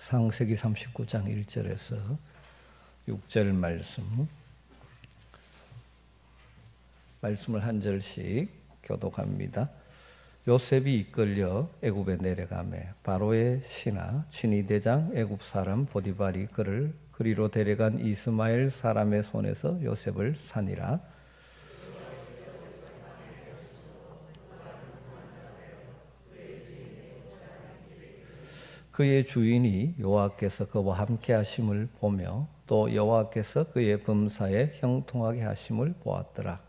창세기 39장 1절에서 6절 말씀을 한 절씩 교독합니다. 요셉이 이끌려 애굽에 내려가매 바로의 신하 친위 대장 애굽 사람 보디발이 그를 그리로 데려간 이스마엘 사람의 손에서 요셉을 사니라. 그의 주인이 여호와께서 그와 함께 하심을 보며 또 여호와께서 그의 범사에 형통하게 하심을 보았더라.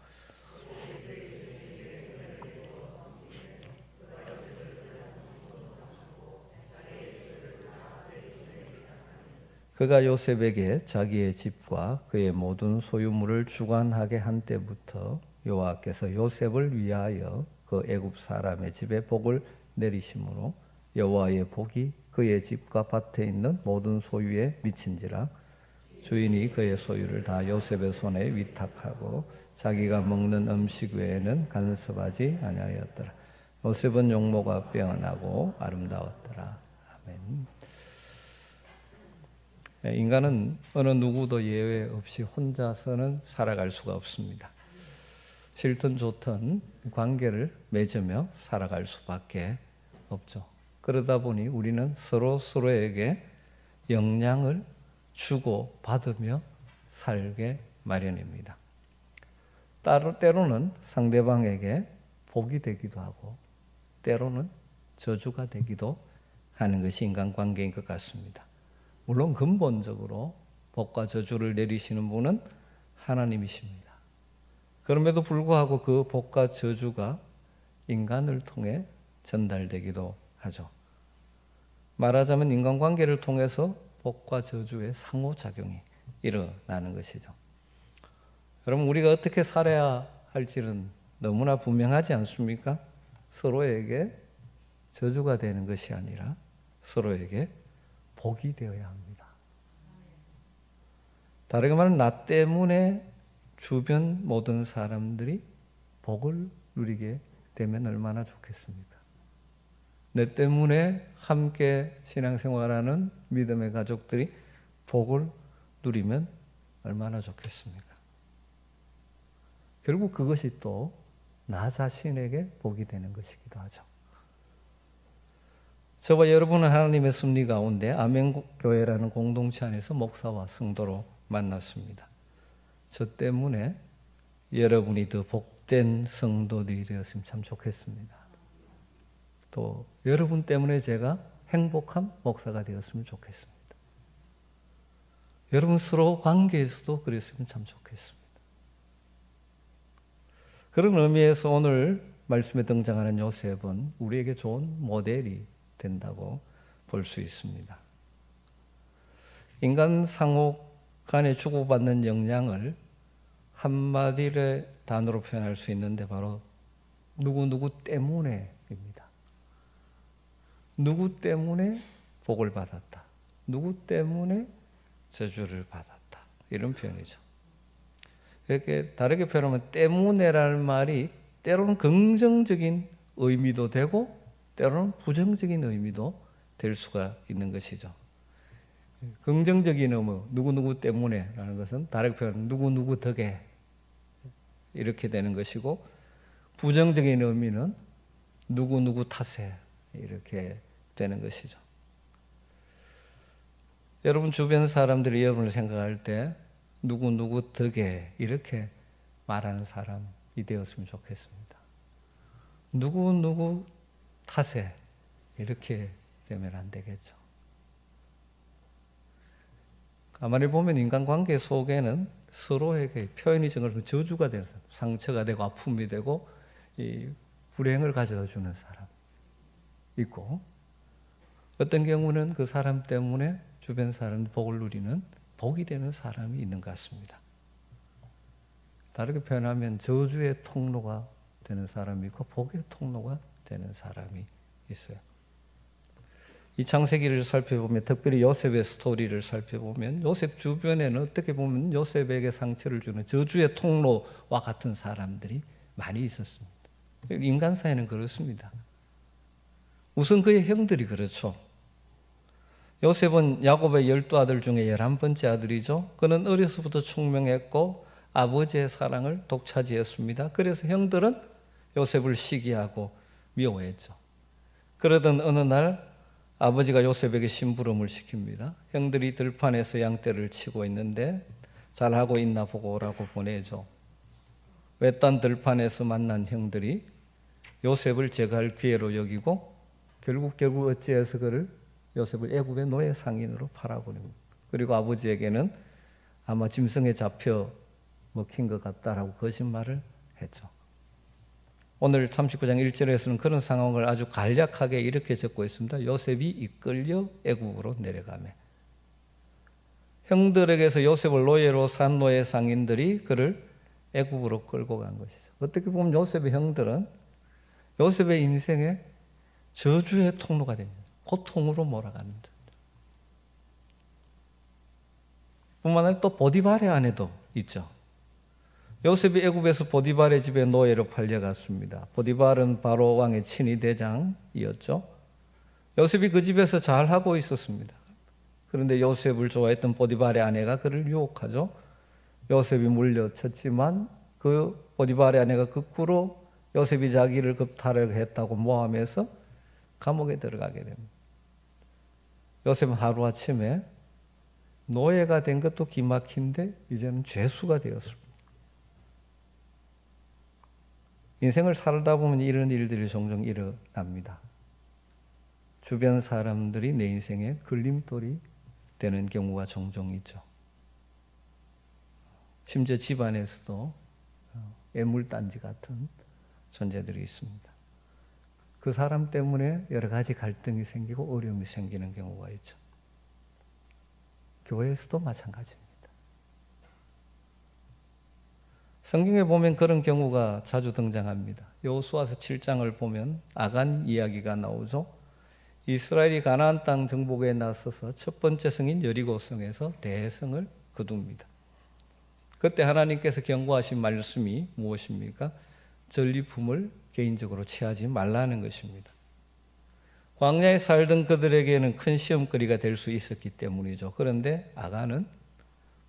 그가 요셉에게 자기의 집과 그의 모든 소유물을 주관하게 한 때부터 여호와께서 요셉을 위하여 그 애굽 사람의 집에 복을 내리심으로 여호와의 복이 그의 집과 밭에 있는 모든 소유에 미친지라. 주인이 그의 소유를 다 요셉의 손에 위탁하고 자기가 먹는 음식 외에는 간섭하지 아니하였더라. 요셉은 용모가 빼어나고 아름다웠더라. 아멘. 인간은 어느 누구도 예외 없이 혼자서는 살아갈 수가 없습니다. 싫든 좋든 관계를 맺으며 살아갈 수밖에 없죠. 그러다 보니 우리는 서로에게 영향을 주고 받으며 살게 마련입니다. 때로는 상대방에게 복이 되기도 하고 때로는 저주가 되기도 하는 것이 인간관계인 것 같습니다. 물론 근본적으로 복과 저주를 내리시는 분은 하나님이십니다. 그럼에도 불구하고 그 복과 저주가 인간을 통해 전달되기도 하죠. 말하자면 인간관계를 통해서 복과 저주의 상호작용이 일어나는 것이죠. 여러분, 우리가 어떻게 살아야 할지는 너무나 분명하지 않습니까? 서로에게 저주가 되는 것이 아니라 서로에게 복이 되어야 합니다. 다르게 말하면 나 때문에 주변 모든 사람들이 복을 누리게 되면 얼마나 좋겠습니까? 내 때문에 함께 신앙생활하는 믿음의 가족들이 복을 누리면 얼마나 좋겠습니까? 결국 그것이 또 나 자신에게 복이 되는 것이기도 하죠. 저와 여러분은 하나님의 섭리 가운데 아멘교회라는 공동체 안에서 목사와 성도로 만났습니다. 저 때문에 여러분이 더 복된 성도들이 되었으면 참 좋겠습니다. 또 여러분 때문에 제가 행복한 목사가 되었으면 좋겠습니다. 여러분 서로 관계에서도 그랬으면 참 좋겠습니다. 그런 의미에서 오늘 말씀에 등장하는 요셉은 우리에게 좋은 모델이 된다고 볼 수 있습니다. 인간 상호 간에 주고받는 영향을 한마디의 단어로 표현할 수 있는데 바로 누구 때문에입니다. 누구 때문에 복을 받았다. 누구 때문에 저주를 받았다. 이런 표현이죠. 이렇게 다르게 표현하면 때문에라는 말이 때로는 긍정적인 의미도 되고 때로는 부정적인 의미도 될 수가 있는 것이죠. 긍정적인 의미, 누구 때문에라는 것은 다르게 표현하면 누구 덕에 이렇게 되는 것이고 부정적인 의미는 누구 탓에 이렇게 되는 것이죠. 여러분 주변 사람들이 여러분을 생각할 때 누구 덕에 이렇게 말하는 사람이 되었으면 좋겠습니다. 누구 탓에 이렇게 되면 안 되겠죠. 가만히 보면 인간관계 속에는 서로에게 표현이 정말 저주가 되는 사람, 상처가 되고 아픔이 되고 이 불행을 가져다 주는 사람 있고 어떤 경우는 그 사람 때문에 주변 사람 복을 누리는 복이 되는 사람이 있는 것 같습니다. 다르게 표현하면 저주의 통로가 되는 사람이 있고 복의 통로가 되는 사람이 있어요. 이 창세기를 살펴보면 특별히 요셉의 스토리를 살펴보면 요셉 주변에는 어떻게 보면 요셉에게 상처를 주는 저주의 통로와 같은 사람들이 많이 있었습니다. 인간사에는 그렇습니다. 우선 그의 형들이 그렇죠. 요셉은 야곱의 12아들 중에 11번째 아들이죠. 그는 어려서부터 총명했고 아버지의 사랑을 독차지했습니다. 그래서 형들은 요셉을 시기하고 미워했죠. 그러던 어느 날 아버지가 요셉에게 심부름을 시킵니다. 형들이 들판에서 양떼를 치고 있는데 잘하고 있나 보고 오라고 보내죠. 외딴 들판에서 만난 형들이 요셉을 제거할 기회로 여기고 결국 어찌해서 요셉을 애굽의 노예 상인으로 팔아버립니다. 그리고 아버지에게는 아마 짐승에 잡혀 먹힌 것 같다라고 거짓말을 했죠. 오늘 39장 1절에서는 그런 상황을 아주 간략하게 이렇게 적고 있습니다. 요셉이 이끌려 애굽으로 내려가매. 형들에게서 요셉을 노예로 산 노예 상인들이 그를 애굽으로 끌고 간 것이죠. 어떻게 보면 요셉의 형들은 요셉의 인생에 저주의 통로가 됩니다. 고통으로 몰아가는 자. 뿐만 아니라 또 보디발의 아내도 있죠. 요셉이 애굽에서 보디발의 집에 노예로 팔려갔습니다. 보디발은 바로 왕의 친위 대장이었죠. 요셉이 그 집에서 잘하고 있었습니다. 그런데 요셉을 좋아했던 보디발의 아내가 그를 유혹하죠. 요셉이 물려쳤지만 그 보디발의 아내가 거꾸로 요셉이 자기를 겁탈했다고 모함해서 감옥에 들어가게 됩니다. 요셉은 하루아침에 노예가 된 것도 기막힌데 이제는 죄수가 되었습니다. 인생을 살다 보면 이런 일들이 종종 일어납니다. 주변 사람들이 내 인생에 걸림돌이 되는 경우가 종종 있죠. 심지어 집안에서도 애물단지 같은 존재들이 있습니다. 그 사람 때문에 여러 가지 갈등이 생기고 어려움이 생기는 경우가 있죠. 교회에서도 마찬가지입니다. 성경에 보면 그런 경우가 자주 등장합니다. 여호수아서 7장을 보면 아간 이야기가 나오죠. 이스라엘이 가나안 땅 정복에 나서서 첫 번째 성인 여리고성에서 대성을 거둡니다. 그때 하나님께서 경고하신 말씀이 무엇입니까? 전리품을 개인적으로 취하지 말라는 것입니다. 광야에 살던 그들에게는 큰 시험거리가 될 수 있었기 때문이죠. 그런데 아간은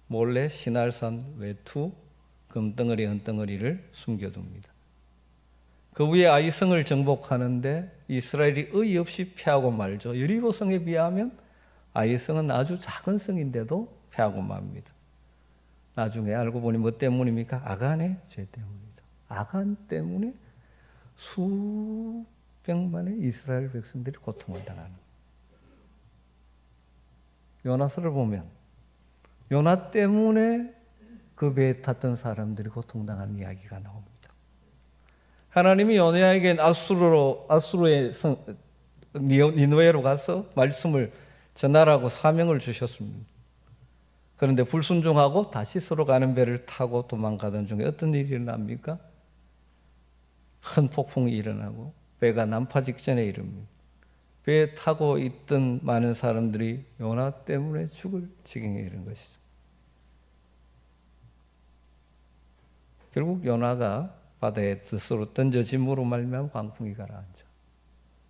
몰래 시날산 외투 금덩어리 은덩어리를 숨겨둡니다. 그 위에 아이성을 정복하는데 이스라엘이 의없이 패하고 말죠. 여리고성에 비하면 아이성은 아주 작은 성인데도 패하고 맙니다. 나중에 알고 보니 뭐 때문입니까? 아간의 죄 때문이죠. 아간 때문에 수백만의 이스라엘 백성들이 고통을 당하는. 요나서를 보면 요나 때문에 그 배에 탔던 사람들이 고통당하는 이야기가 나옵니다. 하나님이 요나에게 아수르의 니느웨로 가서 말씀을 전하라고 사명을 주셨습니다. 그런데 불순종하고 다시스로 가는 배를 타고 도망가던 중에 어떤 일이 일어납니까? 큰 폭풍이 일어나고 배가 난파 직전에 이릅니다. 배에 타고 있던 많은 사람들이 요나 때문에 죽을 지경에 이른 것이죠. 결국 요나가 바다에 스스로 던져짐으로 말미암아 광풍이 가라앉죠.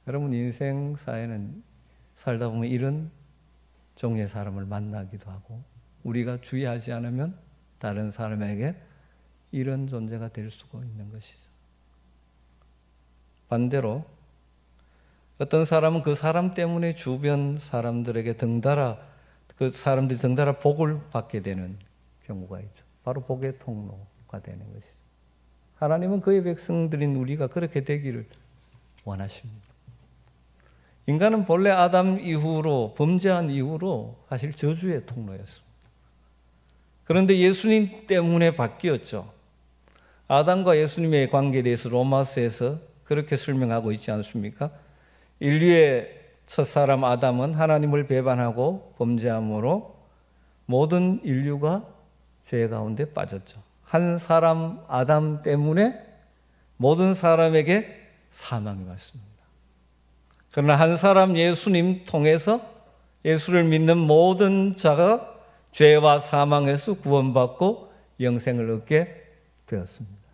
여러분 인생사에는 살다 보면 이런 종류의 사람을 만나기도 하고 우리가 주의하지 않으면 다른 사람에게 이런 존재가 될 수가 있는 것이죠. 반대로 어떤 사람은 그 사람 때문에 주변 사람들에게 그 사람들이 덩달아 복을 받게 되는 경우가 있죠. 바로 복의 통로가 되는 것이죠. 하나님은 그의 백성들인 우리가 그렇게 되기를 원하십니다. 인간은 본래 아담 이후로 범죄한 이후로 사실 저주의 통로였습니다. 그런데 예수님 때문에 바뀌었죠. 아담과 예수님의 관계에 대해서 로마서에서 그렇게 설명하고 있지 않습니까? 인류의 첫사람 아담은 하나님을 배반하고 범죄함으로 모든 인류가 죄 가운데 빠졌죠. 한 사람 아담 때문에 모든 사람에게 사망이 왔습니다. 그러나 한 사람 예수님 통해서 예수를 믿는 모든 자가 죄와 사망에서 구원받고 영생을 얻게 되었습니다.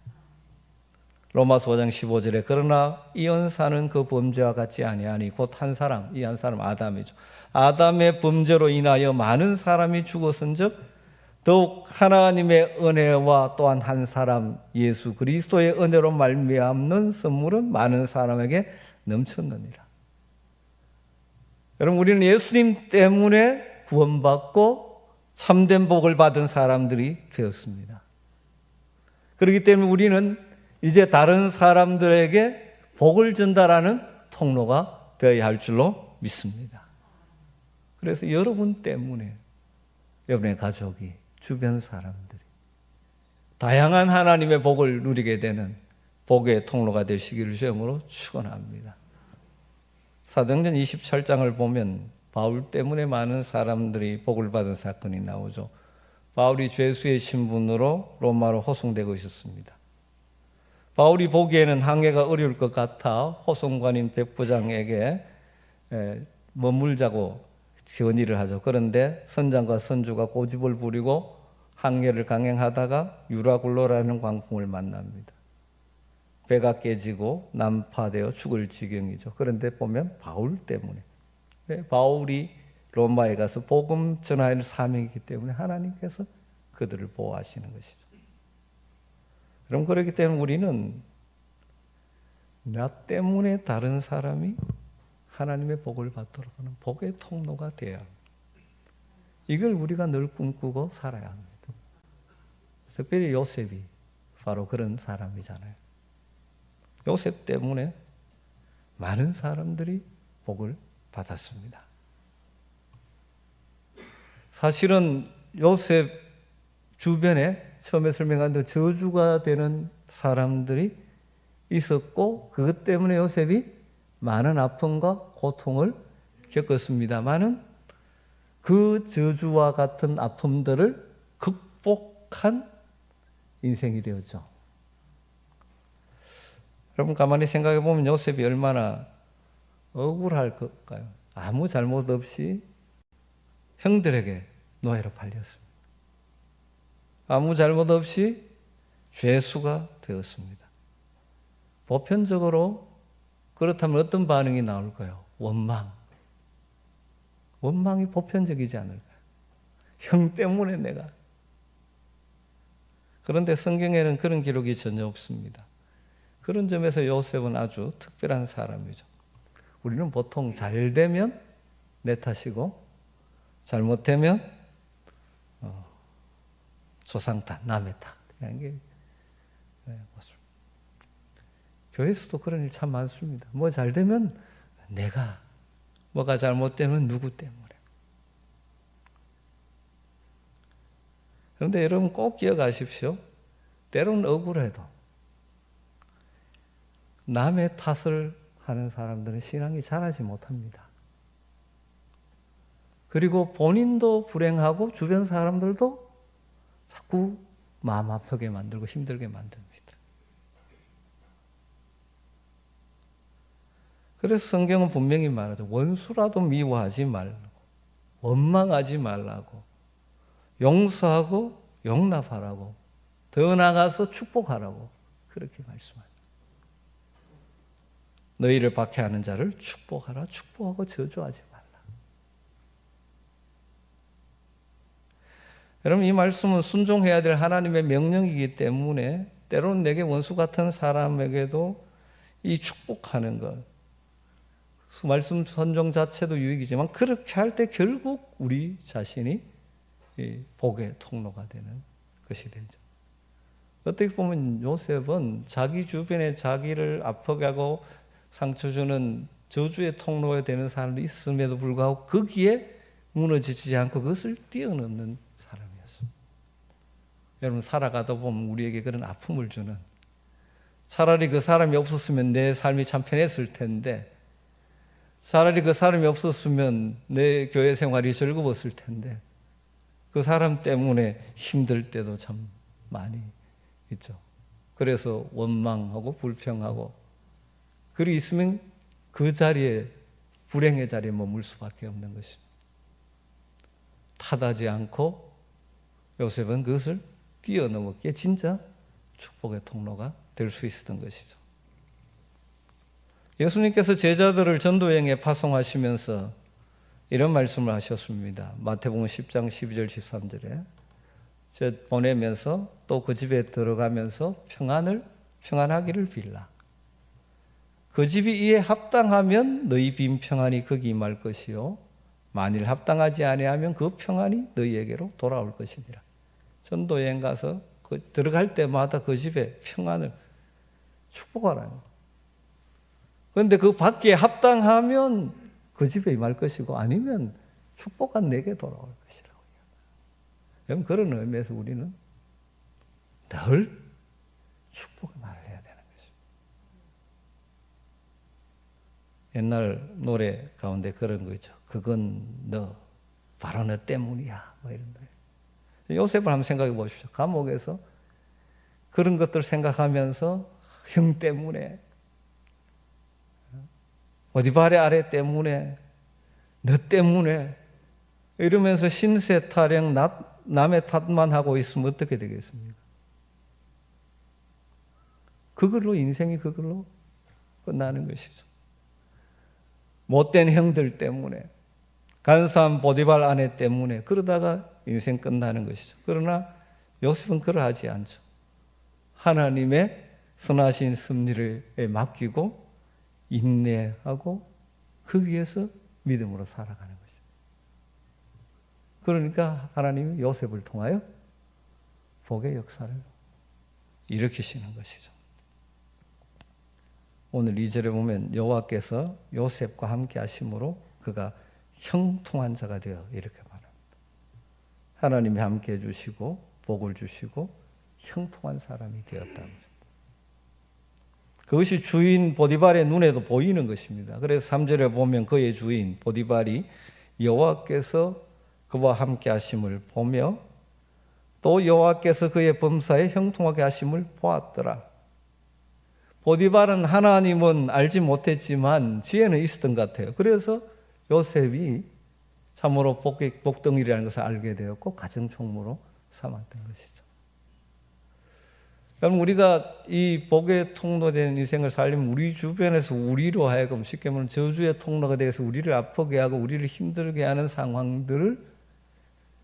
로마서 5장 15절에 그러나 이 은사는 그 범죄와 같지 아니하니 곧 한 사람, 이 한 사람 아담이죠. 아담의 범죄로 인하여 많은 사람이 죽었은즉 더욱 하나님의 은혜와 또한 한 사람 예수 그리스도의 은혜로 말미암는 선물은 많은 사람에게 넘쳤느니라. 여러분, 우리는 예수님 때문에 구원받고 참된 복을 받은 사람들이 되었습니다. 그렇기 때문에 우리는 이제 다른 사람들에게 복을 전달하는 통로가 되어야 할 줄로 믿습니다. 그래서 여러분 때문에 여러분의 가족이, 주변 사람들이 다양한 하나님의 복을 누리게 되는 복의 통로가 되시기를 주님으로 축원합니다. 사도행전 27장을 보면 바울 때문에 많은 사람들이 복을 받은 사건이 나오죠. 바울이 죄수의 신분으로 로마로 호송되고 있었습니다. 바울이 보기에는 항해가 어려울 것 같아 호송관인 백부장에게 머물자고 건의를 하죠. 그런데 선장과 선주가 고집을 부리고 항해를 강행하다가 유라굴로라는 광풍을 만납니다. 배가 깨지고 난파되어 죽을 지경이죠. 그런데 보면 바울 때문에, 바울이 로마에 가서 복음 전하는 사명이기 때문에 하나님께서 그들을 보호하시는 것이죠. 그럼 그렇기 때문에 우리는 나 때문에 다른 사람이 하나님의 복을 받도록 하는 복의 통로가 되어야 합니다. 이걸 우리가 늘 꿈꾸고 살아야 합니다. 특별히 요셉이 바로 그런 사람이잖아요. 요셉 때문에 많은 사람들이 복을 받았습니다. 사실은 요셉 주변에 처음에 설명한 대로 저주가 되는 사람들이 있었고 그것 때문에 요셉이 많은 아픔과 고통을 겪었습니다마는 그 저주와 같은 아픔들을 극복한 인생이 되었죠. 여러분 가만히 생각해 보면 요셉이 얼마나 억울할 걸까요? 아무 잘못 없이 형들에게 노예로 팔렸습니다. 아무 잘못 없이 죄수가 되었습니다. 보편적으로 그렇다면 어떤 반응이 나올까요? 원망. 원망이 보편적이지 않을까요? 형 때문에 내가. 그런데 성경에는 그런 기록이 전혀 없습니다. 그런 점에서 요셉은 아주 특별한 사람이죠. 우리는 보통 잘 되면 내 탓이고 잘못되면 조상 탓, 남의 탓. 이게 교회에서도 그런 일 참 많습니다. 뭐 잘 되면 내가, 뭐가 잘못되면 누구 때문에. 그런데 여러분 꼭 기억하십시오. 때로는 억울해도 남의 탓을 하는 사람들은 신앙이 자라지 못합니다. 그리고 본인도 불행하고 주변 사람들도 자꾸 마음 아프게 만들고 힘들게 만듭니다. 그래서 성경은 분명히 말하죠. 원수라도 미워하지 말라고, 원망하지 말라고, 용서하고 용납하라고, 더 나아가서 축복하라고 그렇게 말씀하죠. 너희를 박해하는 자를 축복하라, 축복하고 저주하지 말라. 여러분 이 말씀은 순종해야 될 하나님의 명령이기 때문에 때로는 내게 원수 같은 사람에게도 이 축복하는 것, 말씀 선정 자체도 유익이지만 그렇게 할 때 결국 우리 자신이 복의 통로가 되는 것이 되죠. 어떻게 보면 요셉은 자기 주변에 자기를 아프게 하고 상처 주는 저주의 통로가 되는 사람이 있음에도 불구하고 거기에 무너지지 않고 그것을 뛰어넘는 사람이었습니다. 여러분 살아가다 보면 우리에게 그런 아픔을 주는, 차라리 그 사람이 없었으면 내 삶이 참 편했을 텐데, 차라리 그 사람이 없었으면 내 교회 생활이 즐거웠을 텐데, 그 사람 때문에 힘들 때도 참 많이 있죠. 그래서 원망하고 불평하고, 그리 있으면 그 자리에, 불행의 자리에 머물 수밖에 없는 것입니다. 탓하지 않고 요셉은 그것을 뛰어넘었기에 진짜 축복의 통로가 될 수 있었던 것이죠. 예수님께서 제자들을 전도여행에 파송하시면서 이런 말씀을 하셨습니다. 마태복음 10장 12절 13절에 저 보내면서 또 그 집에 들어가면서 평안하기를 빌라. 그 집이 이에 합당하면 너희 빈 평안이 거기 임할 것이요 만일 합당하지 아니하면 그 평안이 너희에게로 돌아올 것이니라. 전도 여행 가서 들어갈 때마다 그 집에 평안을 축복하라는 거예요. 그런데 그 밖에 합당하면 그 집에 임할 것이고 아니면 축복은 내게 돌아올 것이라고. 그럼 그런 의미에서 우리는 늘 축복의 말을 해야 되는 것입니다. 옛날 노래 가운데 그런 거 있죠. 그건 바로 너 때문이야. 뭐 이런 노래. 요셉을 한번 생각해 보십시오. 감옥에서 그런 것들 생각하면서 형 때문에, 보디발의 아래 때문에, 너 때문에 이러면서 신세 타령, 남의 탓만 하고 있으면 어떻게 되겠습니까? 그걸로 인생이 그걸로 끝나는 것이죠. 못된 형들 때문에, 간사한 보디발 아내 때문에 그러다가 인생 끝나는 것이죠. 그러나 요셉은 그러하지 않죠. 하나님의 선하신 섭리를 맡기고 인내하고 거기에서 믿음으로 살아가는 것이죠. 그러니까 하나님이 요셉을 통하여 복의 역사를 일으키시는 것이죠. 오늘 2절에 보면 여호와께서 요셉과 함께 하심으로 그가 형통한 자가 되어 이렇게 말합니다. 하나님이 함께 해주시고 복을 주시고 형통한 사람이 되었다는 것입니다. 그것이 주인 보디발의 눈에도 보이는 것입니다. 그래서 3절에 보면 그의 주인 보디발이 여호와께서 그와 함께 하심을 보며 또 여호와께서 그의 범사에 형통하게 하심을 보았더라. 보디발은 하나님은 알지 못했지만 지혜는 있었던 것 같아요. 그래서 요셉이 참으로 복덩이라는 것을 알게 되었고 가정총무로 삼았던 것이죠. 여러분, 우리가 이 복의 통로되는 인생을 살리면 우리 주변에서 우리로 하여금 쉽게 말하면 저주의 통로가 되어서 우리를 아프게 하고 우리를 힘들게 하는 상황들을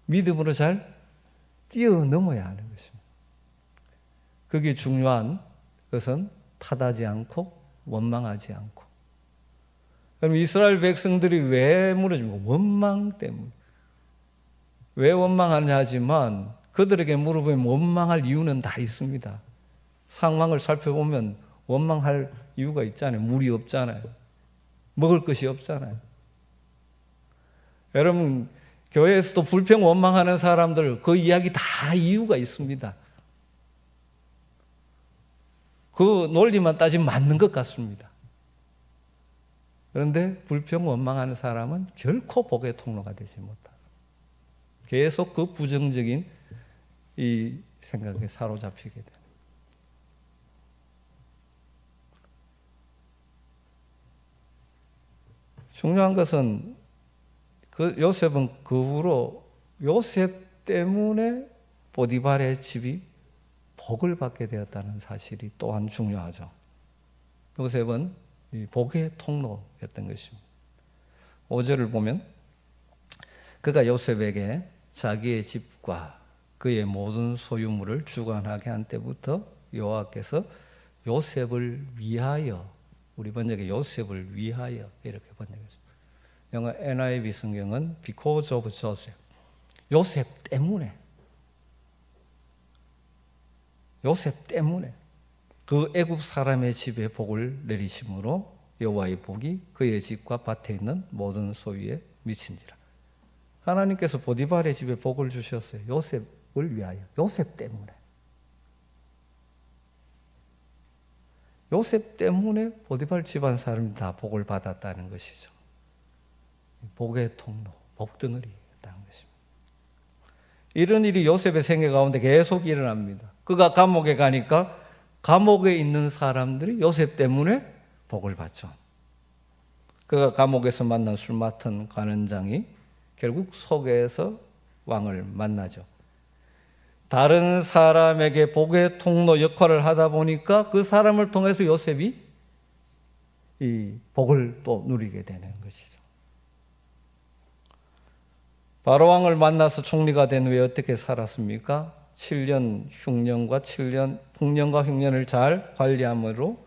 믿음으로 잘 뛰어넘어야 하는 것입니다. 그게 중요한 것은 탓하지 않고 원망하지 않고. 그럼 이스라엘 백성들이 왜 무너집니까? 원망 때문에. 왜 원망하냐 하지만 그들에게 물어보면 원망할 이유는 다 있습니다. 상황을 살펴보면 원망할 이유가 있잖아요. 물이 없잖아요. 먹을 것이 없잖아요. 여러분, 교회에서도 불평 원망하는 사람들 그 이야기 다 이유가 있습니다. 그 논리만 따지면 맞는 것 같습니다. 그런데 불평 원망하는 사람은 결코 복의 통로가 되지 못합니다. 계속 그 부정적인 이 생각에 사로잡히게 됩니다. 중요한 것은 그 요셉은 그 후로 요셉 때문에 보디발의 집이 복을 받게 되었다는 사실이 또한 중요하죠. 요셉은 이 복의 통로였던 것입니다. 5절을 보면 그가 요셉에게 자기의 집과 그의 모든 소유물을 주관하게 한 때부터 여호와께서 요셉을 위하여, 우리 번역에 요셉을 위하여 이렇게 번역했습니다. 영어 NIV 성경은 because of Joseph, 요셉 때문에, 요셉 때문에 그 애굽 사람의 집에 복을 내리심으로 여호와의 복이 그의 집과 밭에 있는 모든 소유에 미친지라. 하나님께서 보디발의 집에 복을 주셨어요. 요셉을 위하여, 요셉 때문에. 요셉 때문에 보디발 집안 사람이 다 복을 받았다는 것이죠. 복의 통로, 복덩어리였다는 것입니다. 이런 일이 요셉의 생애 가운데 계속 일어납니다. 그가 감옥에 가니까 감옥에 있는 사람들이 요셉 때문에 복을 받죠. 그가 감옥에서 만난 술 맡은 관원장이 결국 소개해서 왕을 만나죠. 다른 사람에게 복의 통로 역할을 하다 보니까 그 사람을 통해서 요셉이 이 복을 또 누리게 되는 것이죠. 바로 왕을 만나서 총리가 된 후에 어떻게 살았습니까? 7년 흉년과 7년 풍년과 흉년을 잘 관리함으로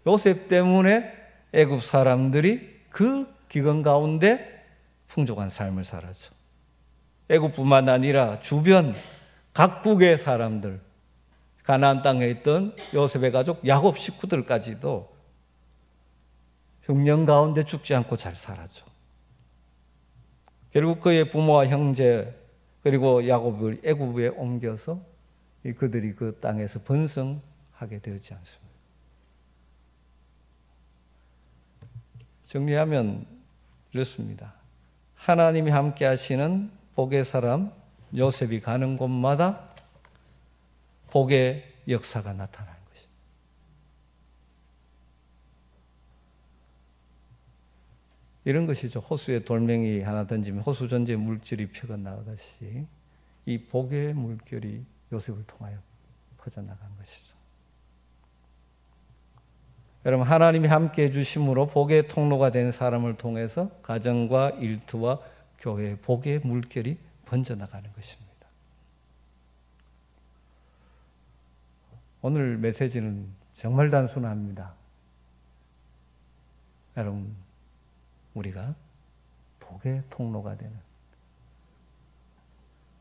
요셉 때문에 애굽 사람들이 그 기근 가운데 풍족한 삶을 살았죠. 애굽뿐만 아니라 주변 각국의 사람들, 가나안 땅에 있던 요셉의 가족 야곱 식구들까지도 흉년 가운데 죽지 않고 잘 살았죠. 결국 그의 부모와 형제 그리고 야곱을 애굽에 옮겨서 그들이 그 땅에서 번성하게 되었지 않습니다. 정리하면 이렇습니다. 하나님이 함께 하시는 복의 사람 요셉이 가는 곳마다 복의 역사가 나타나는 것입니다. 이런 것이죠. 호수에 돌멩이 하나 던지면 호수 전체에 물질이 펴나가듯이 이 복의 물결이 요셉을 통하여 퍼져나간 것이죠. 여러분, 하나님이 함께 해주심으로 복의 통로가 된 사람을 통해서 가정과 일터와 교회의 복의 물결이 번져나가는 것입니다. 오늘 메시지는 정말 단순합니다. 여러분, 우리가 복의 통로가 되는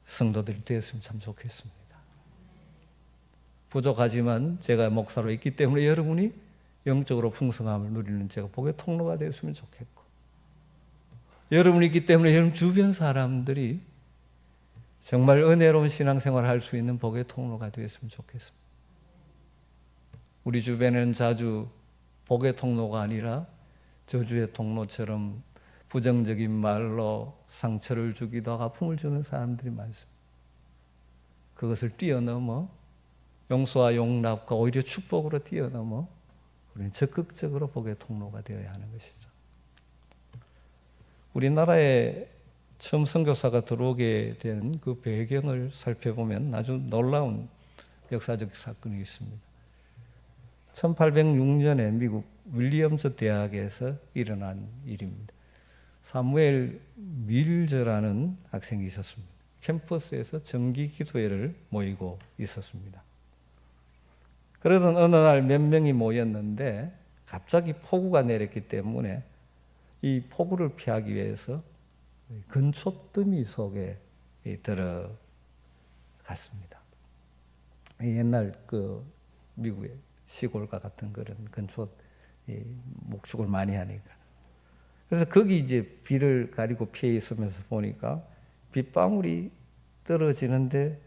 성도들이 되었으면 참 좋겠습니다. 부족하지만 제가 목사로 있기 때문에 여러분이 영적으로 풍성함을 누리는 제가 복의 통로가 되었으면 좋겠고, 여러분이 있기 때문에 여러분 주변 사람들이 정말 은혜로운 신앙생활을 할 수 있는 복의 통로가 되었으면 좋겠습니다. 우리 주변에는 자주 복의 통로가 아니라 저주의 통로처럼 부정적인 말로 상처를 주기도 하고 아픔을 주는 사람들이 많습니다. 그것을 뛰어넘어 용서와 용납과 오히려 축복으로 뛰어넘어 우리는 적극적으로 복의 통로가 되어야 하는 것이죠. 우리나라에 처음 선교사가 들어오게 된 그 배경을 살펴보면 아주 놀라운 역사적 사건이 있습니다. 1806년에 미국 윌리엄스 대학에서 일어난 일입니다. 사무엘 밀저라는 학생이 있었습니다. 캠퍼스에서 정기 기도회를 모이고 있었습니다. 그러던 어느 날 몇 명이 모였는데 갑자기 폭우가 내렸기 때문에 이 폭우를 피하기 위해서 근초더미 속에 들어갔습니다. 옛날 그 미국의 시골과 같은 그런 근초 목축을 많이 하니까. 그래서 거기 이제 비를 가리고 피해 있으면서 보니까 빗방울이 떨어지는데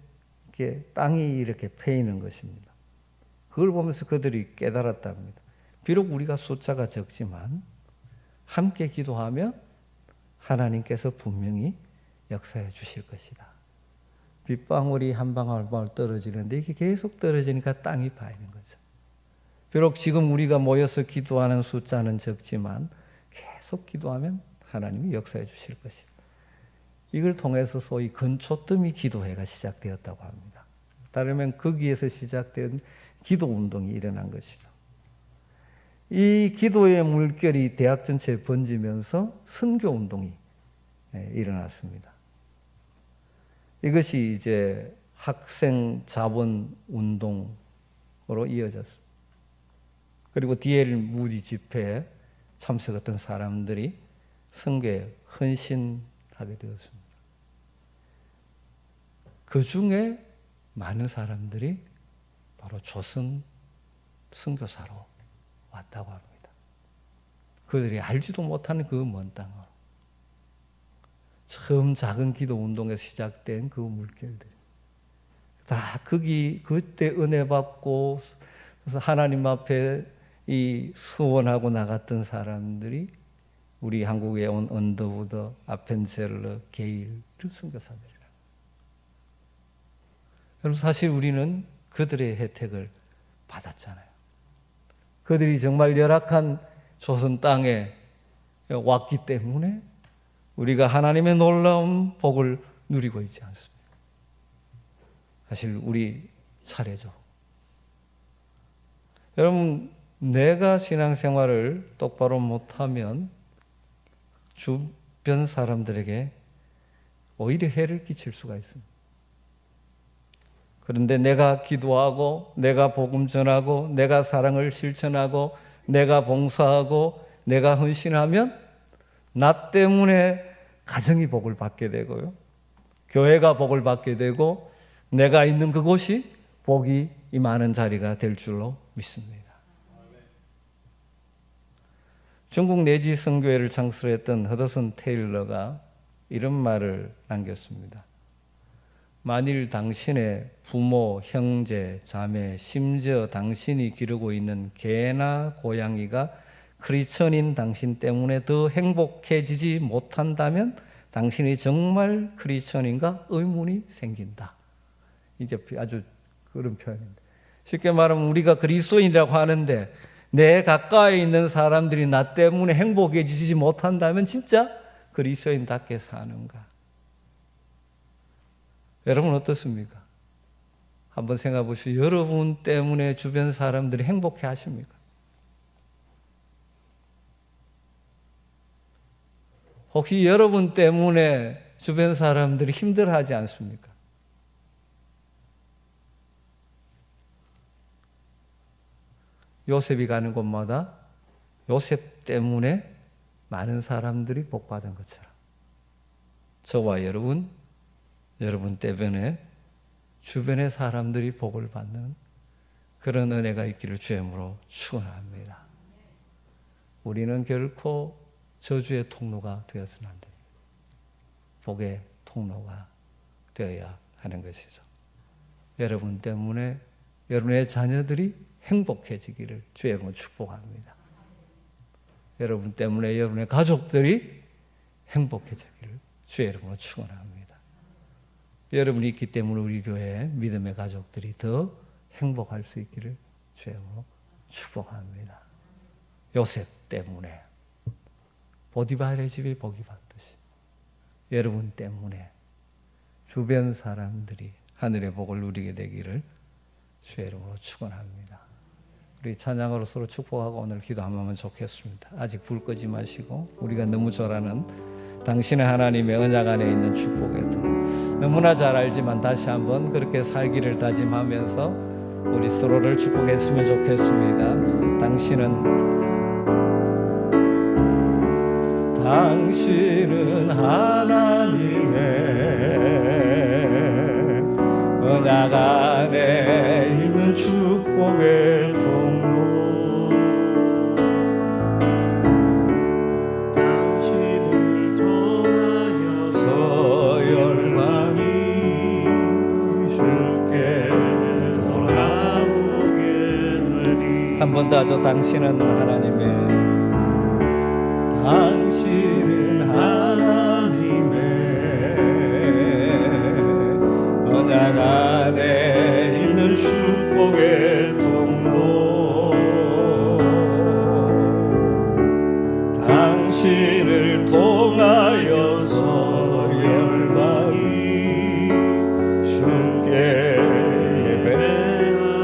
이렇게 땅이 이렇게 패이는 것입니다. 그걸 보면서 그들이 깨달았답니다. 비록 우리가 숫자가 적지만 함께 기도하면 하나님께서 분명히 역사해 주실 것이다. 빗방울이 한 방울 한 방울 떨어지는데 이게 계속 떨어지니까 땅이 파이는 거죠. 비록 지금 우리가 모여서 기도하는 숫자는 적지만 계속 기도하면 하나님이 역사해 주실 것이다. 이걸 통해서 소위 근초더미 기도회가 시작되었다고 합니다. 다르면 거기에서 시작된 기도운동이 일어난 것이죠. 이 기도의 물결이 대학 전체에 번지면서 선교운동이 일어났습니다. 이것이 이제 학생 자본 운동으로 이어졌습니다. 그리고 D.L. 무디 집회에 참석했던 사람들이 선교에 헌신하게 되었습니다. 그 중에 많은 사람들이 바로 조선 선교사로 왔다고 합니다. 그들이 알지도 못하는 그 먼 땅으로. 처음 작은 기도 운동에서 시작된 그 물결들. 다 그때 은혜 받고 그래서 하나님 앞에 이 소원하고 나갔던 사람들이 우리 한국에 온 언더우드, 아펜젤러, 게일 선교사들이라. 그럼 사실 우리는 그들의 혜택을 받았잖아요. 그들이 정말 열악한 조선 땅에 왔기 때문에 우리가 하나님의 놀라운 복을 누리고 있지 않습니다. 사실 우리 차례죠. 여러분, 내가 신앙생활을 똑바로 못하면 주변 사람들에게 오히려 해를 끼칠 수가 있습니다. 그런데 내가 기도하고 내가 복음 전하고 내가 사랑을 실천하고 내가 봉사하고 내가 헌신하면 나 때문에 가정이 복을 받게 되고요, 교회가 복을 받게 되고 내가 있는 그곳이 복이 임하는 자리가 될 줄로 믿습니다. 중국 내지 선교회를 창설했던 허더슨 테일러가 이런 말을 남겼습니다. 만일 당신의 부모, 형제, 자매, 심지어 당신이 기르고 있는 개나 고양이가 크리스천인 당신 때문에 더 행복해지지 못한다면 당신이 정말 크리스천인가 의문이 생긴다. 이제 아주 그런 표현입니다. 쉽게 말하면 우리가 그리스도인이라고 하는데 내 가까이 있는 사람들이 나 때문에 행복해지지 못한다면 진짜 그리스도인답게 사는가? 여러분 어떻습니까? 한번 생각해 보시오. 여러분 때문에 주변 사람들이 행복해 하십니까? 혹시 여러분 때문에 주변 사람들이 힘들어하지 않습니까? 요셉이 가는 곳마다 요셉 때문에 많은 사람들이 복받은 것처럼 저와 여러분 때문에 주변의 사람들이 복을 받는 그런 은혜가 있기를 주의 이름으로 축원합니다. 우리는 결코 저주의 통로가 되어서는 안 됩니다. 복의 통로가 되어야 하는 것이죠. 여러분 때문에 여러분의 자녀들이 행복해지기를 주의 이름으로 축복합니다. 여러분 때문에 여러분의 가족들이 행복해지기를 주의 이름으로 축원합니다. 여러분이 있기 때문에 우리 교회 믿음의 가족들이 더 행복할 수 있기를 주의 이름으로 축복합니다. 요셉 때문에 보디발의 집이 복이 받듯이 여러분 때문에 주변 사람들이 하늘의 복을 누리게 되기를 주의 이름으로 축원합니다. 우리 찬양으로 서로 축복하고 오늘 기도하면 좋겠습니다. 아직 불 끄지 마시고 우리가 너무 잘 아는 당신의 하나님의 언약 안에 있는 축복에도 너무나 잘 알지만 다시 한번 그렇게 살기를 다짐하면서 우리 서로를 축복했으면 좋겠습니다. 당신은 하나님의 언약 안에 있는 축복의 통로, 당신을 통하여서 열방이 주께 돌아오게 되리. 한 번 더 하죠. 당신은 하나님의 언약 안에 있는 축복의 통로, 당신을 통하여서 열방이 주께 예배.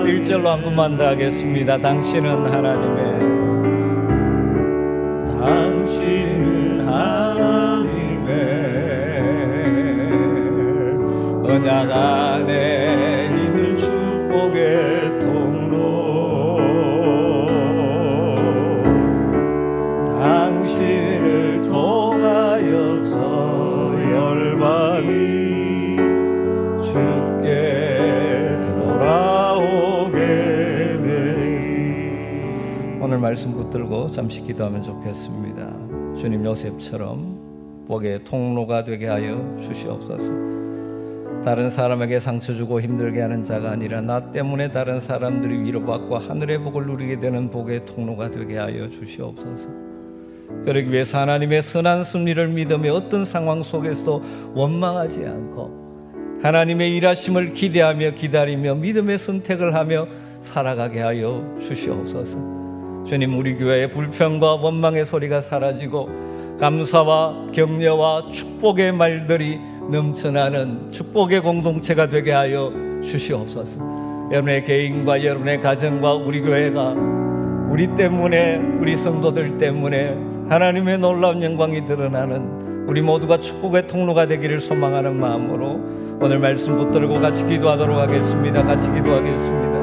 1절로 한 번만 더 하겠습니다. 당신은 하나님의 언약 안에 있는 축복의 통로, 당신을 통하여서 열방이 주께 돌아오게 되리. 오늘 말씀 붙들고 잠시 기도하면 좋겠습니다. 주님, 요셉처럼 복의 통로가 되게 하여 주시옵소서. 다른 사람에게 상처 주고 힘들게 하는 자가 아니라 나 때문에 다른 사람들이 위로받고 하늘의 복을 누리게 되는 복의 통로가 되게 하여 주시옵소서. 그러기 위해서 하나님의 선한 섭리를 믿으며 어떤 상황 속에서도 원망하지 않고 하나님의 일하심을 기대하며 기다리며 믿음의 선택을 하며 살아가게 하여 주시옵소서. 주님, 우리 교회의 불평과 원망의 소리가 사라지고 감사와 격려와 축복의 말들이 넘쳐나는 축복의 공동체가 되게 하여 주시옵소서. 여러분의 개인과 여러분의 가정과 우리 교회가 우리 때문에, 우리 성도들 때문에 하나님의 놀라운 영광이 드러나는 우리 모두가 축복의 통로가 되기를 소망하는 마음으로 오늘 말씀 붙들고 같이 기도하도록 하겠습니다. 같이 기도하겠습니다.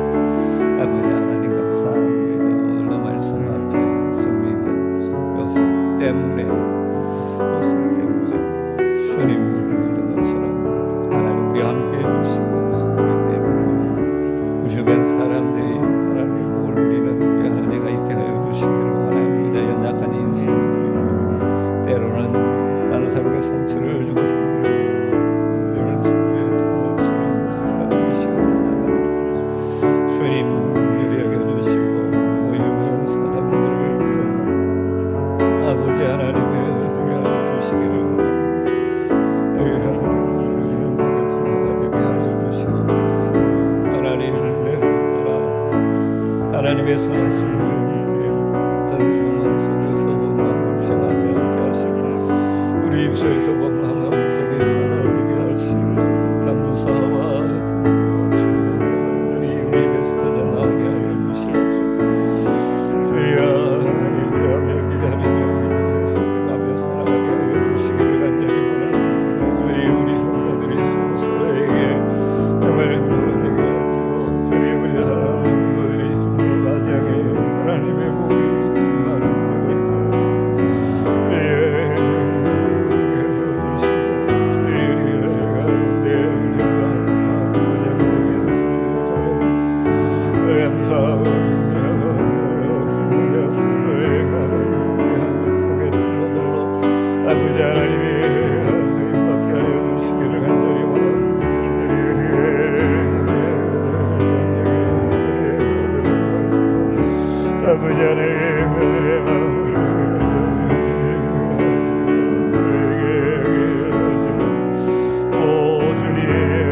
아버지 하나님 감사합니다. 오늘도 말씀 앞에 섭니다. 요셉 때문에 주님을 믿는 것처럼 하나님 우리 함께 해주시고 우리 때문에 우리 주변 사람들이 하나님의 복을 누리는 우리 하나님과 있게 하여 주시기를 원합니다. 연약한 인생 때로는 다른 사람에게 상처를 주고 주님 유리 여겨주시고 모이는 사람들을 아버지 하나님의 은혜를 주시기를 하나님을 내려라 하나님의 선하심을 어떤 상황 속에서 마음을 평하지 않게 하시고 우리 입술에서 마음을 평히 사라지게 하시고 감사와 우리 입에서 터져나오게 하여 주시옵소서. 주여 기도하며 기다리며 믿음에서 들어가며 살아가게 하여 주시기를 간절히 원합니다. 주님 우리 성도들이 스스로에게 정말 행복하게 하시고 주님 우리 성도들이 스스로 가정에 하나님의 복이 충만한 아버지 하나님이 주님밖에 하여 주시기를 간절히 원합니다. 아버지 하나님의 마음을 오 주님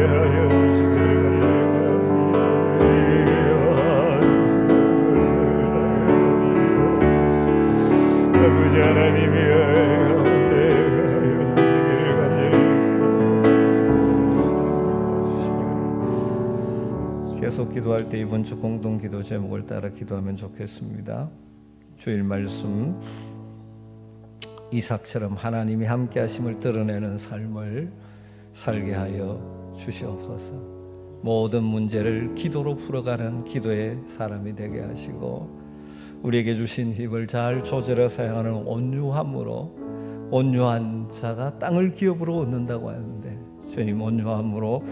하여 주시기를 간절히 원합니다. 아버지 하나님이 계속 기도할 때 이번 주 공동 기도 제목을 따라 기도하면 좋겠습니다. 주일 말씀 이삭처럼 하나님이 함께 하심을 드러내는 삶을 살게 하여 주시옵소서. 모든 문제를 기도로 풀어가는 기도의 사람이 되게 하시고 우리에게 주신 힘을 잘 조절해 사용하는 온유함으로 온유한 자가 땅을 기업으로 얻는다고 하는데 주님 온유함으로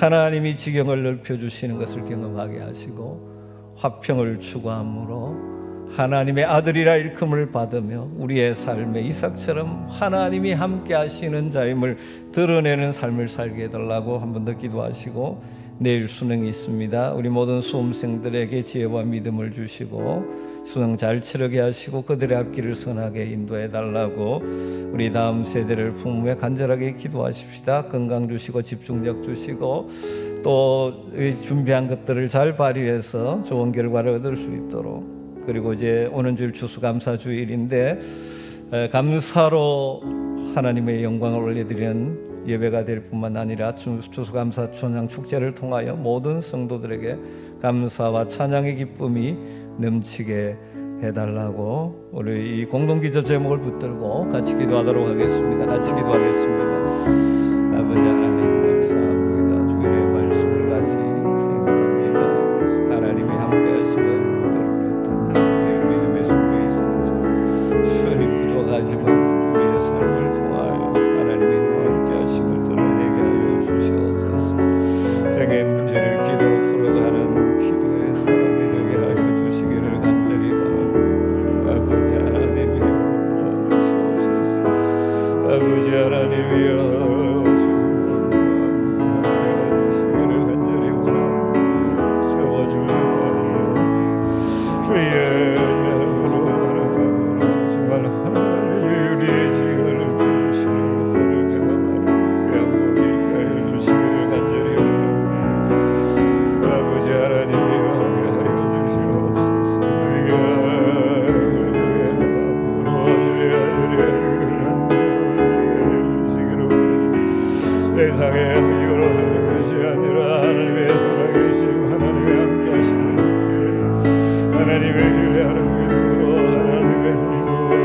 하나님이 지경을 넓혀주시는 것을 경험하게 하시고 화평을 추구함으로 하나님의 아들이라 일컬음을 받으며 우리의 삶에 이삭처럼 하나님이 함께 하시는 자임을 드러내는 삶을 살게 해달라고 한 번 더 기도하시고 내일 수능이 있습니다. 우리 모든 수험생들에게 지혜와 믿음을 주시고 수능 잘 치르게 하시고 그들의 앞길을 선하게 인도해 달라고 우리 다음 세대를 부모에 간절하게 기도하십시다. 건강 주시고 집중력 주시고 또 준비한 것들을 잘 발휘해서 좋은 결과를 얻을 수 있도록 그리고 이제 오는 주일 추수감사주일인데 감사로 하나님의 영광을 올려드리는 예배가 될 뿐만 아니라 추수감사 찬양 축제를 통하여 모든 성도들에게 감사와 찬양의 기쁨이 넘치게 해달라고 우리 이 공동기도 제목을 붙들고 같이 기도하도록 하겠습니다. 같이 기도하겠습니다. 아버지 하나님 감사합니다. 주의 말씀을 다시 생각합니다. 하나님이 함께 하시면 드러냈던 믿음의 속에 있습니다. 주님 부족하지만 우리의 삶을 통하여 하나님이 함께 하심을 드러내게 하여 주시옵소서. 생의 문제를 기도로 풀어가는 기도의 사람이 되게 하여 주시기를 간절히 바랍니다. 아버지 하나님이여 주시옵소서. 아버지 하나님이여 주시기를 간절히 원합니다. 채워주시옵소서. 주의 정말 하나님이 우리의 지혜를 주시는 것들을 경험하는 영광이 있게 하여 주시기를 간절히 원합니다. 아버지 하나님이여 하여 주시옵소서. 세상의 음식으로 하는 것이 아니라 하나님의 살아계심 하나님의 함께 하시는 하나님의 신뢰하는 믿음으로 하나님의 믿음으로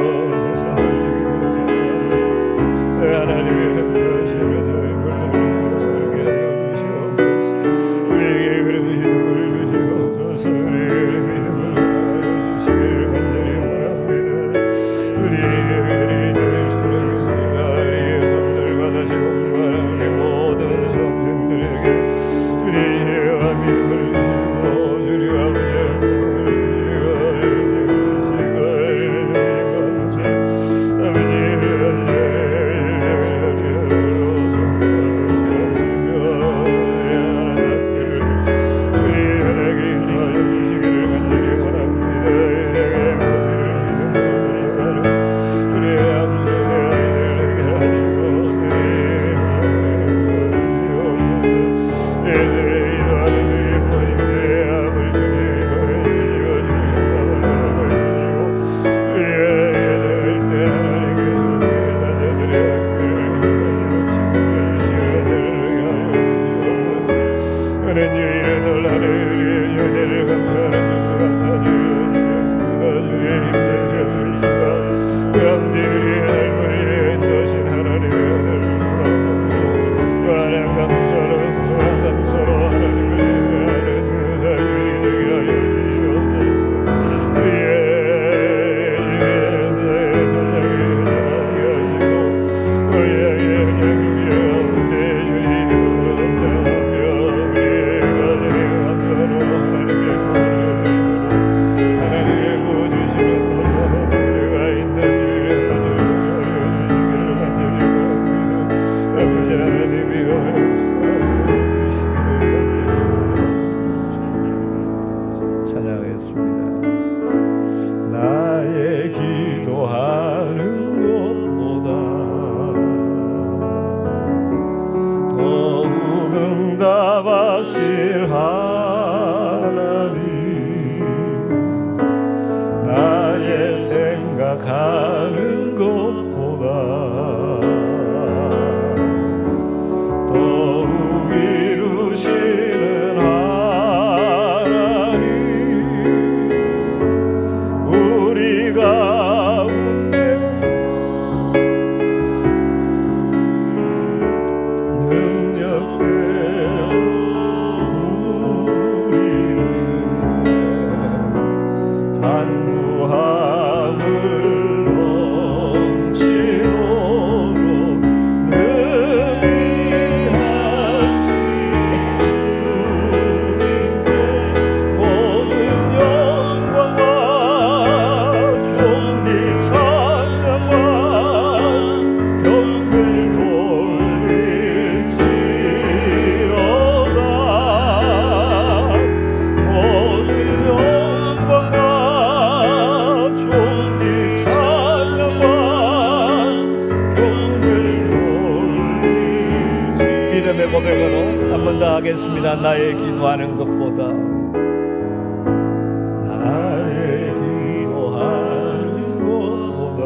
고백으로 한 번 더 하겠습니다. 나의 기도하는 것보다, 나의 기도하는 것보다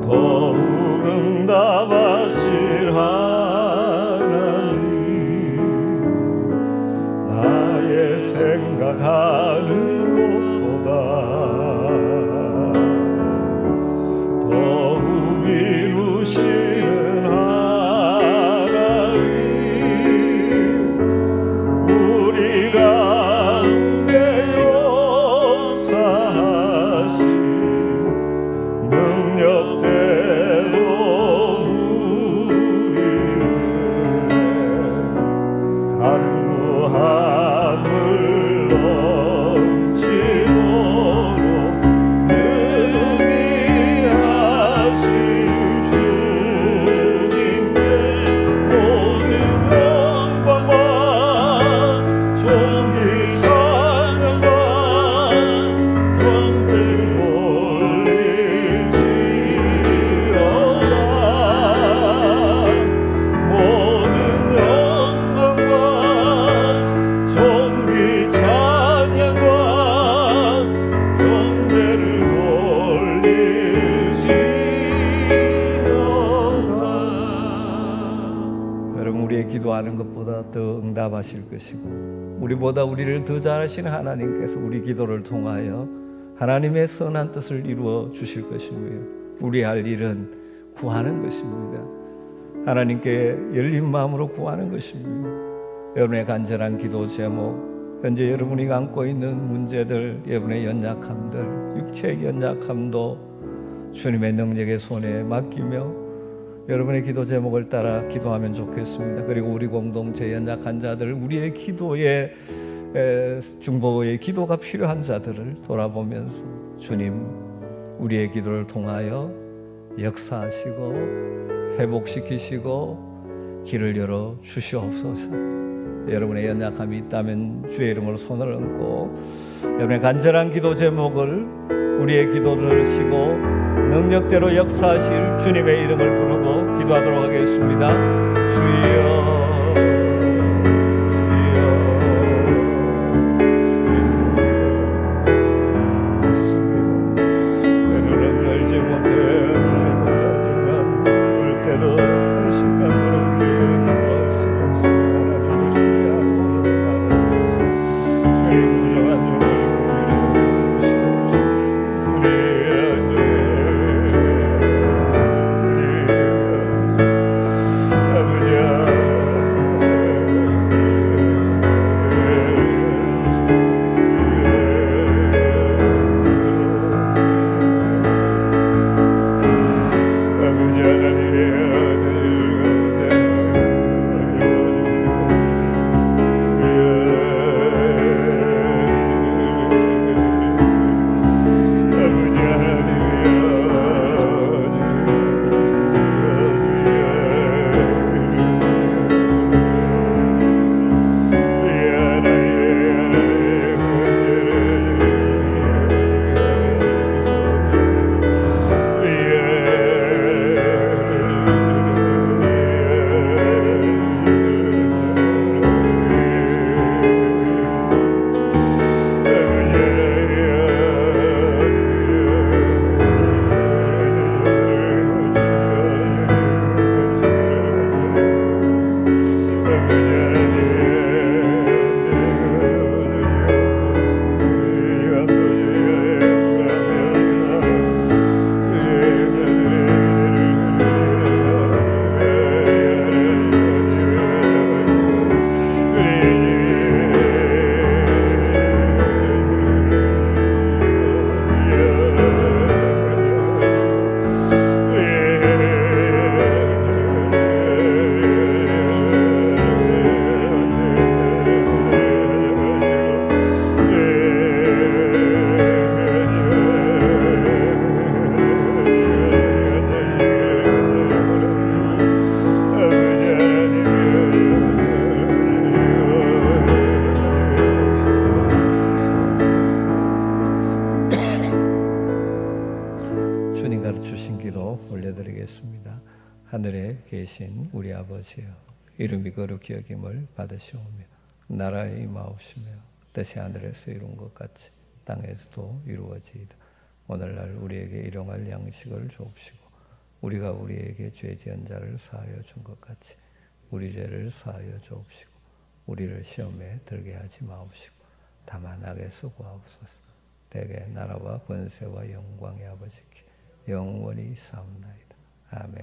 더욱 응답하실 하나님, 나의 생각하는 것보다 더욱 이루시는 하나님, 우리 가운데 역사하신 능력대로 우리들의 하루 하늘 넘치도록 능히 하실 주님께 모든 영광과 존귀 찬양과 경배를 돌릴지어다. 모든 영광과 존귀 찬양과 경배를 돌릴지어다. 여러분, 우리의 기도하는 것보다 더 응답하실 것이고, 우리보다 우리를 더 잘하시는 하나님께서 우리 기도를 통하여 하나님의 선한 뜻을 이루어 주실 것이고요, 우리 할 일은 구하는 것입니다. 하나님께 열린 마음으로 구하는 것입니다. 여러분의 간절한 기도 제목, 현재 여러분이 안고 있는 문제들, 여러분의 연약함들, 육체의 연약함도 주님의 능력의 손에 맡기며 여러분의 기도 제목을 따라 기도하면 좋겠습니다. 그리고 우리 공동체 연약한 자들, 우리의 기도에 중보의 기도가 필요한 자들을 돌아보면서 주님, 우리의 기도를 통하여 역사하시고 회복시키시고 길을 열어 주시옵소서. 여러분의 연약함이 있다면 주의 이름으로 손을 얹고 여러분의 간절한 기도 제목을, 우리의 기도를 들으시고 능력대로 역사하실 주님의 이름을 부르고 기도하도록 하겠습니다. 주여, 가르치신 기도 올려드리겠습니다. 하늘에 계신 우리 아버지여, 이름이 거룩히 여김을 받으시오며 나라의 임하옵시며 뜻이 하늘에서 이룬 것 같이 땅에서도 이루어지이다. 오늘날 우리에게 일용할 양식을 주옵시고 우리가 우리에게 죄 지은 자를 사하여 준 것 같이 우리 죄를 사하여 주옵시고 우리를 시험에 들게 하지 마옵시고 다만 악에서 구하옵소서. 대개 나라와 권세와 영광의 아버지께 영원히 사옵나이다. 아멘.